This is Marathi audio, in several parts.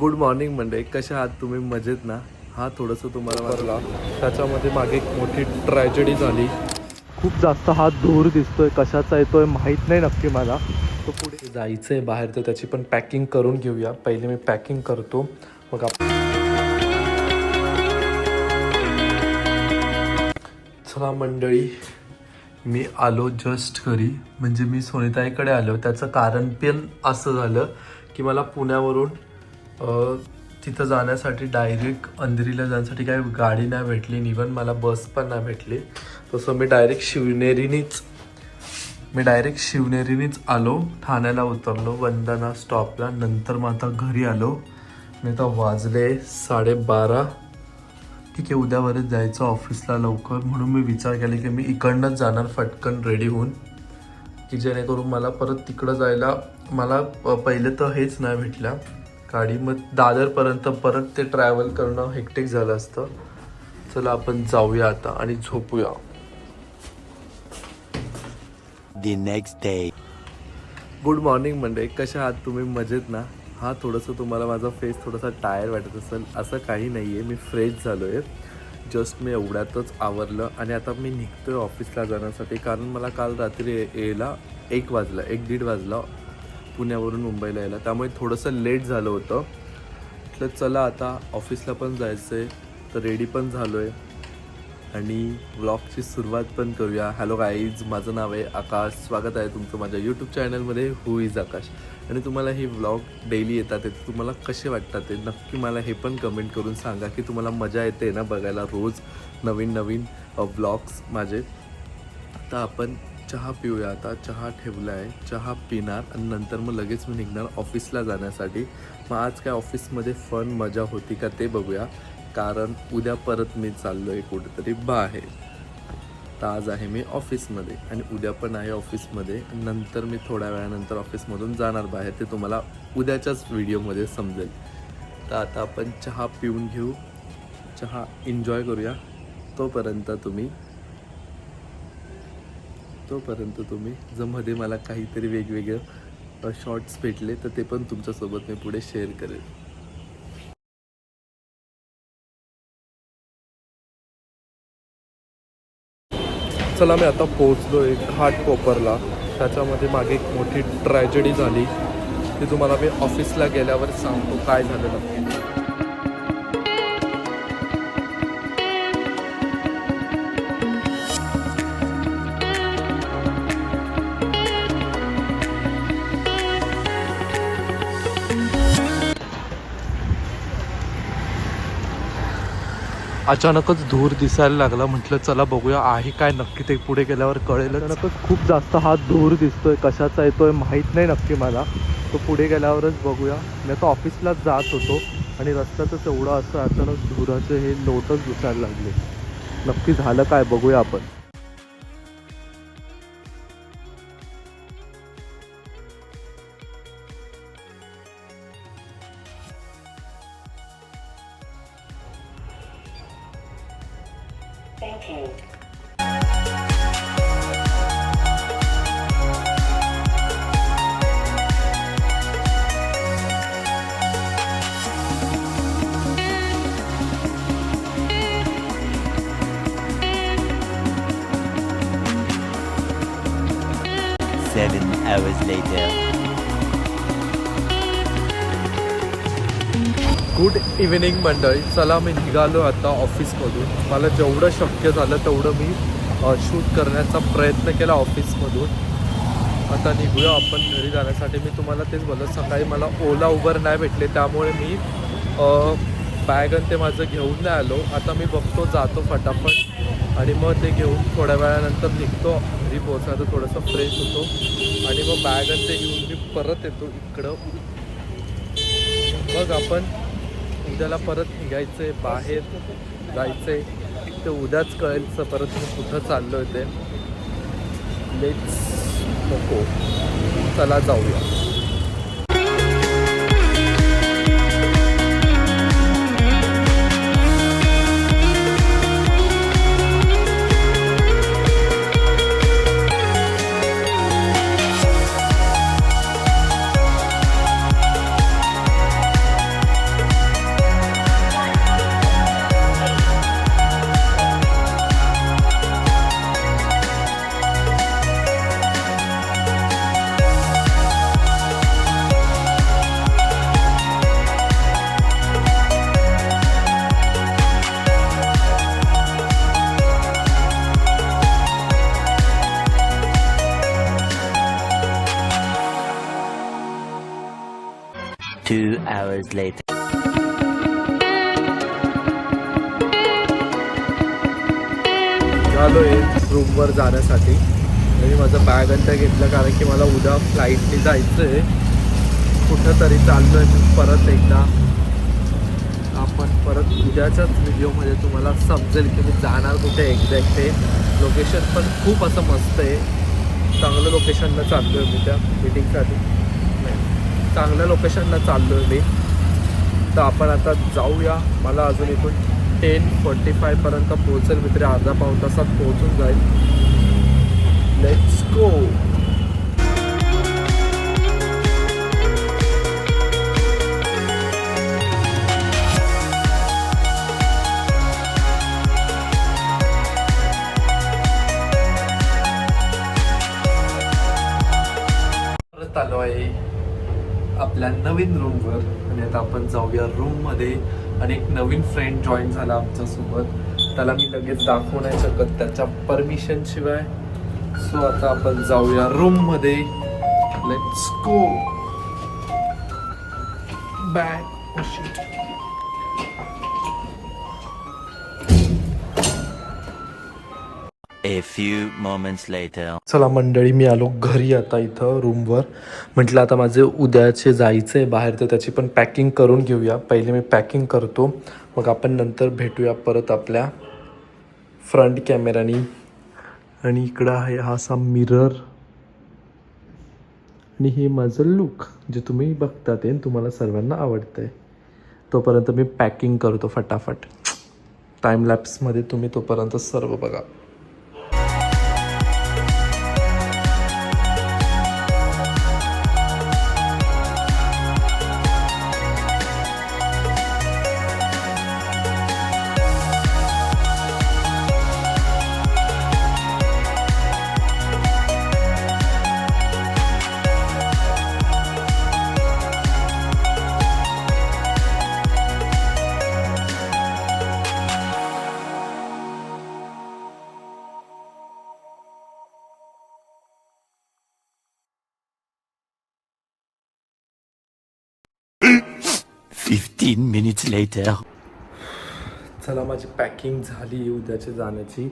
Good morning Monday. कशा आहात तुम्ही? मजेत ना? हा थोडंसं तुम्हाला वाटला त्याच्यामध्ये मागे एक मोठी ट्रॅजेडी झाली. खूप जास्त हा धूर दिसतोय, कशाचा येतोय माहीत नाही नक्की मला. तो पुढे जायचं आहे बाहेर, तर त्याची पण पॅकिंग करून घेऊया. पहिले मी पॅकिंग करतो मग चला मंडळी, मी आलो जस्ट घरी. म्हणजे मी सोनिताईकडे आलो. त्याचं कारण पण असं झालं की मला पुण्यावरून तिथं जाण्यासाठी डायरेक्ट अंधेरीला जाण्यासाठी काही गाडी नाही भेटली. इवन मला बस पण नाही भेटली. तसं मी डायरेक्ट शिवनेरीनीच आलो. ठाण्याला उतरलो वंदना स्टॉपला. नंतर मग आता घरी आलो. मी आता वाजले 12:30. ठीक आहे, उद्यावरच जायचं ऑफिसला लवकर, म्हणून मी विचार केला की मी इकडनंच जाणार फटकन रेडी होऊन, की जेणेकरून मला परत तिकडं जायला मला पहिले तर हेच नाही भेटल्या गाडी. मग दादरपर्यंत परत ते ट्रॅव्हल करणं हेक्टिक झालं असतं. चला आपण जाऊया आता आणि झोपूया. The next day. Good morning Monday. कशा आहात तुम्ही? मजेत ना? हा थोडंसं तुम्हाला माझा फेस थोडासा टायर वाटत असेल, असं काही नाही आहे. मी फ्रेश झालो आहे. जस्ट मी एवढ्यातच आवरलं आणि आता मी निघतो आहे ऑफिसला जाण्यासाठी. कारण मला काल रात्री यायला 1:00-1:30 वाजला पुण्यावरून मुंबईला यायला. त्यामुळे थोडंसं लेट झालं होतं. म्हटलं चला आता ऑफिसला पण जायचं आहे, तर रेडी पण झालो आहे आणि व्लॉगची सुरुवात पण करूया. हॅलो गाईज, माझं नाव आहे आकाश. स्वागत आहे तुमचं माझ्या यूट्यूब चॅनलमध्ये हू इज आकाश. आणि तुम्हाला हे व्लॉग डेली येतात ते तुम्हाला कसे वाटतात ते नक्की मला हे पण कमेंट करून सांगा की तुम्हाला मजा येते ना बघायला रोज नवीन व्लॉग्स माझे. आता आपण चहा पिऊया. आता चहा ठेवला आहे, चहा पिणार आणि नंतर मग लगेच मी निघणार ऑफिसला जाण्यासाठी. मग आज काय ऑफिसमध्ये फन मजा होती का ते बघूया. कारण उद्या परत मी चाललो आहे कुठेतरी बाहेर. तर आज आहे मी ऑफिसमध्ये आणि उद्या पण आहे ऑफिसमध्ये. नंतर मी थोड्या वेळानंतर ऑफिसमधून जाणार बाहेर. ते तुम्हाला उद्याच्याच व्हिडिओमध्ये समजेल. तर आता आपण चहा पिऊन घेऊ, चहा एन्जॉय करूया. तोपर्यंत तुम्ही जर मध्ये मला काहीतरी वेगवेगळे शॉर्ट्स भेटले तर ते पण तुमच्यासोबत मी पुढे शेअर करेल. चला मी आता पोहोचलो आहे घाटकोपरला. त्याच्यामध्ये मागे एक मोठी ट्रॅजेडी झाली. ती तुम्हाला मी ऑफिसला गेल्यावर सांगतो काय झालं नक्की. अचानकच धूर दिसायला लागला. म्हटलं चला बघूया आहे काय नक्की, ते पुढे गेल्यावर कळेल. अचानकच खूप जास्त हा धूर दिसतोय, कशाचा येतोय माहीत नाही नक्की मला. तो पुढे गेल्यावरच बघूया. मी आता ऑफिसलाच जात होतो आणि रस्त्यातच एवढं असं अचानक धुराचे हे लोटच दिसायला लागले. नक्की झालं काय बघूया आपण. Thank you. Seven hours later. Good evening मंडळी. चला मी निघालो आता ऑफिसमधून. मला जेवढं शक्य झालं तेवढं मी शूट करण्याचा प्रयत्न केला ऑफिसमधून. आता निघूया आपण घरी जाण्यासाठी. मी तुम्हाला तेच बोललो, सकाळी मला ओला उबर नाही भेटले त्यामुळे मी बॅग आणि ते माझं घेऊन नाही आलो. आता मी बघतो, जातो फटाफट आणि मग ते घेऊन थोड्या वेळानंतर निघतो. घरी पोहोचण्याचं थोडंसं फ्रेश होतो आणि मग बॅग आणि ते घेऊन मी परत येतो इकडं. मग आपण उद्याला परत निघायचं आहे, बाहेर जायचं आहे. ते उद्याच कळेल परत मी कुठं चाललो आहे ते. लेट्स नको, चला जाऊया. 2 hours later. आलो आहे रूमवर जाण्यासाठी आणि माझं बॅग आणि त्या घेतलं कारण की मला उद्या फ्लाईटने जायचं आहे. कुठं तरी चाललो आहे मी परत एकदा. आपण परत उद्याच्याच व्हिडिओमध्ये तुम्हाला समजेल की मी जाणार कुठे एक्झॅक्ट आहे. लोकेशन पण खूप असं मस्त आहे. चांगलं लोकेशनला चाललो आहे मी त्या मीटिंगसाठी. चांगल्या लोकेशनला चाललो आहे मी. तर आपण आता जाऊया. मला अजून इथून 10:45पर्यंत पोहोचेल मी तरी अर्धा पाऊण तासात पोहोचून जाईल. Let's go. परत आलो आहे आपल्या नवीन रूमवर आणि आता आपण जाऊया रूममध्ये. आणि एक नवीन फ्रेंड जॉईन झाला आमच्यासोबत. त्याला मी लगेच दाखवू नाही शकत त्याच्या परमिशन शिवाय. सो आता आपण जाऊया रूममध्ये. Let's go. Bag. A few moments later. चला मंडळी, मी आलो घरी आता इथं रूमवर. म्हटलं आता माझे उद्याचे जायचं आहे बाहेर तर त्याची पण पॅकिंग करून घेऊया. पहिले मी पॅकिंग करतो मग आपण नंतर भेटूया परत आपल्या फ्रंट कॅमेरानी. आणि इकडं आहे हा असा मिरर आणि हे माझं लुक जे तुम्ही बघता ते तुम्हाला सर्वांना आवडतं आहे. तोपर्यंत मी पॅकिंग करतो फटाफट. टाईमलॅप्समध्ये तुम्ही तोपर्यंत सर्व बघा. Fifteen minutes later. चला माझी पॅकिंग झाली उद्याची जाण्याची.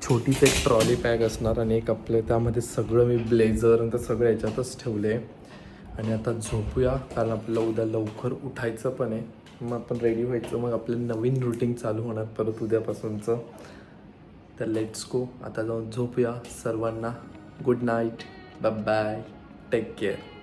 छोटीच एक ट्रॉली बॅग असणार आणि एक आपलं त्यामध्ये सगळं मी ब्लेझर आणि ते सगळं याच्यातच ठेवले. आणि आता झोपूया कारण आपल्याला उद्या लवकर उठायचं पण आहे. मग आपण रेडी व्हायचं. मग आपलं नवीन रुटीन चालू होणार परत उद्यापासूनचं. तर लेट्स गो. आता जाऊन झोपूया. सर्वांना good night. Bye bye. Take care.